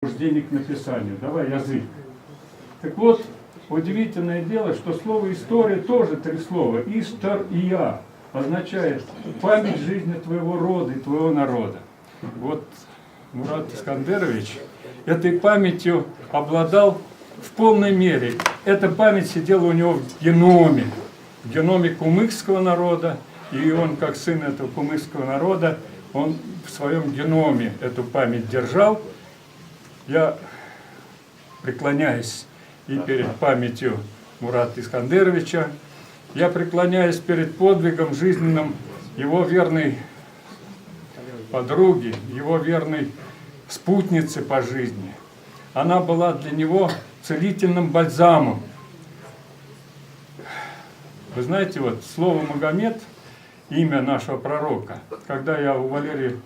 Денег к написанию. Давай язык. Так вот, удивительное дело, что слово история тоже три слова. Истор и я означает память жизни твоего рода и твоего народа. Вот Мурат Искандерович этой памятью обладал в полной мере. Эта память сидела у него в геноме кумыкского народа, и он, как сын этого кумыкского народа, он в своем геноме эту память держал. Я преклоняюсь и перед памятью Мурата Искандеровича, я преклоняюсь перед подвигом жизненным его верной подруги, его верной спутницы по жизни. Она была для него целительным бальзамом. Вы знаете, вот слово Магомед, имя нашего пророка, когда я у Валерии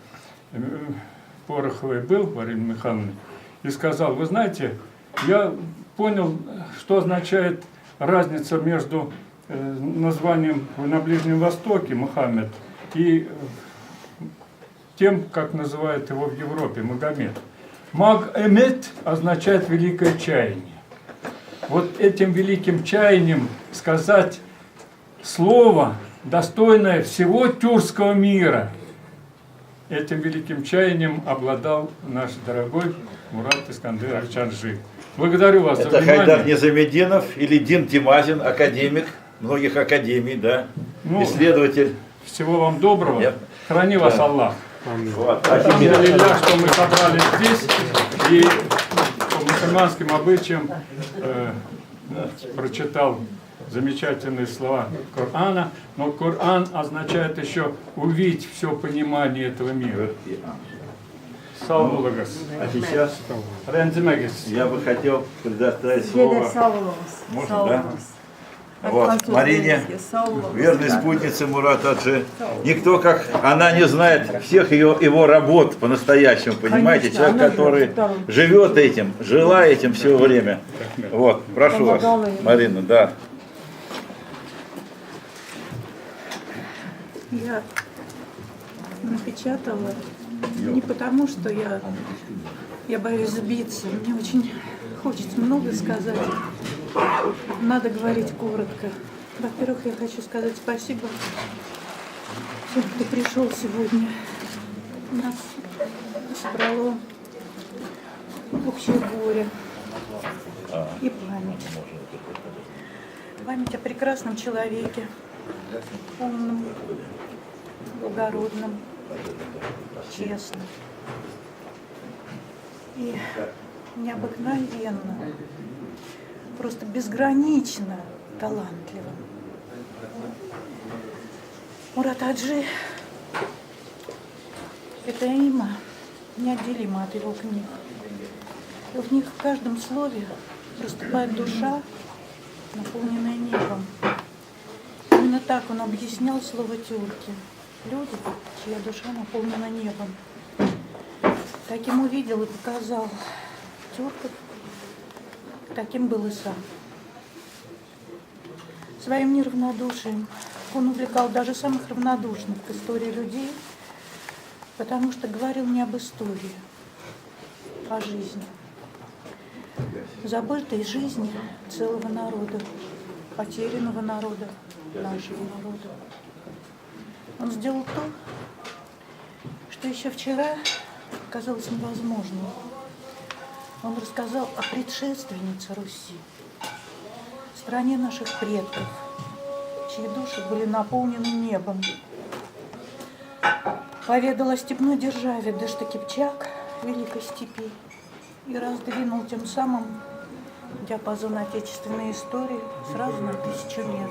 Пороховой был, Валерии Михайловны, и сказал: вы знаете, я понял, что означает разница между названием на Ближнем Востоке Мухаммед и тем, как называют его в Европе, Магомед. Маг-эмет означает великое чаяние. Вот этим великим чаянием сказать слово, достойное всего тюркского мира, этим великим чаянием обладал наш дорогой Мурат Искандерович Анжи. Благодарю вас за внимание. Это Хайдар Низамеддинов или Дин Тимазин, академик многих академий, да, исследователь. Всего вам доброго. Храни вас Аллах. Вот. Алхамдулилля, что мы собрались здесь и по мусульманским обычаям прочитал замечательные слова Корана, но Коран означает еще увидеть все понимание этого мира. Саулугас. А сейчас я бы хотел предоставить слово. Можно, да? Вот, Марине, верной спутнице Мурата Аджи. Никто, как она, не знает всех его работ по-настоящему, понимаете? Человек, который живет этим, жила этим все время. Вот, прошу вас, Марина, да. Я напечатала не потому, что я боюсь сбиться. Мне очень хочется много сказать. Надо говорить коротко. Во-первых, я хочу сказать спасибо всем, кто пришел сегодня. Нас собрало общее горе и память. Память о прекрасном человеке, умном, благородном, честном и необыкновенно, просто безгранично талантливым. Мурат Аджи – это имя неотделимо от его книг. И в них в каждом слове проступает душа, наполненная небом. Именно так он объяснял слово «тюрки». Люди, чья душа наполнена небом. Таким увидел и показал тюрков, таким был и сам. Своим неравнодушием он увлекал даже самых равнодушных к истории людей, потому что говорил не об истории, а о жизни. Забытой жизни целого народа, потерянного народа, нашего народа. Он сделал то, что еще вчера казалось невозможным. Он рассказал о предшественнице Руси, стране наших предков, чьи души были наполнены небом. Поведал о степной державе Дашты-Кипчак, великой степи, и раздвинул тем самым диапазон отечественной истории сразу на 1000 лет.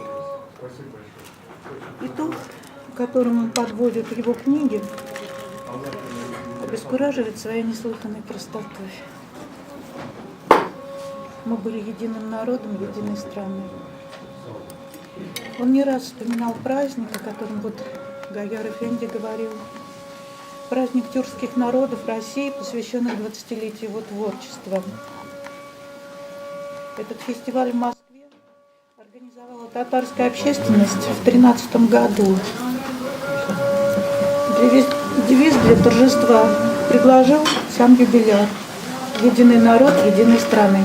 Итог, к которому он подводит его книги, обескураживает своей неслыханной простотой. Мы были единым народом, единой страной. Он не раз вспоминал праздник, о котором вот Гаяр Эфенди говорил. Праздник тюркских народов России, посвященный 20-летию его творчества. Этот фестиваль в Москве организовала татарская общественность в 2013 году. Девиз для торжества предложил сам юбиляр. единый народ единой страны.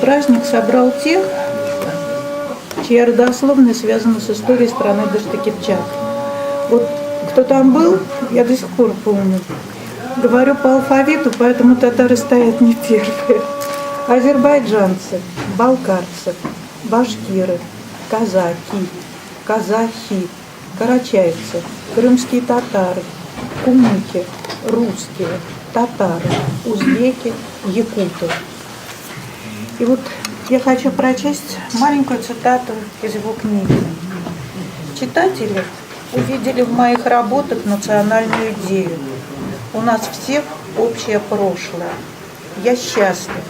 Праздник собрал тех, чья родословная связана с историей страны Дашты-Кипчак. Вот кто там был, я до сих пор помню. Говорю по алфавиту, поэтому татары стоят не первые. Азербайджанцы, балкарцы, башкиры, казаки, казахи, карачайцы, крымские татары, кумыки, русские, татары, узбеки, якуты. И вот я хочу прочесть маленькую цитату из его книги. Читатели увидели в моих работах национальную идею. У нас всех общее прошлое. Я счастлив,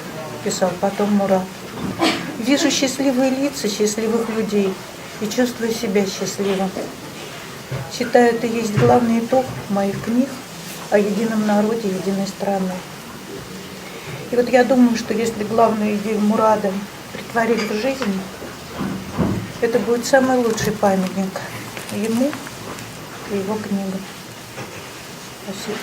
писал потом Мурат. Вижу счастливые лица счастливых людей и чувствую себя счастливым. Считаю, это есть главный итог моих книг о едином народе, единой страны. И вот я думаю, что если главную идею Мурада претворить в жизнь, это будет самый лучший памятник ему и его книгам. Спасибо.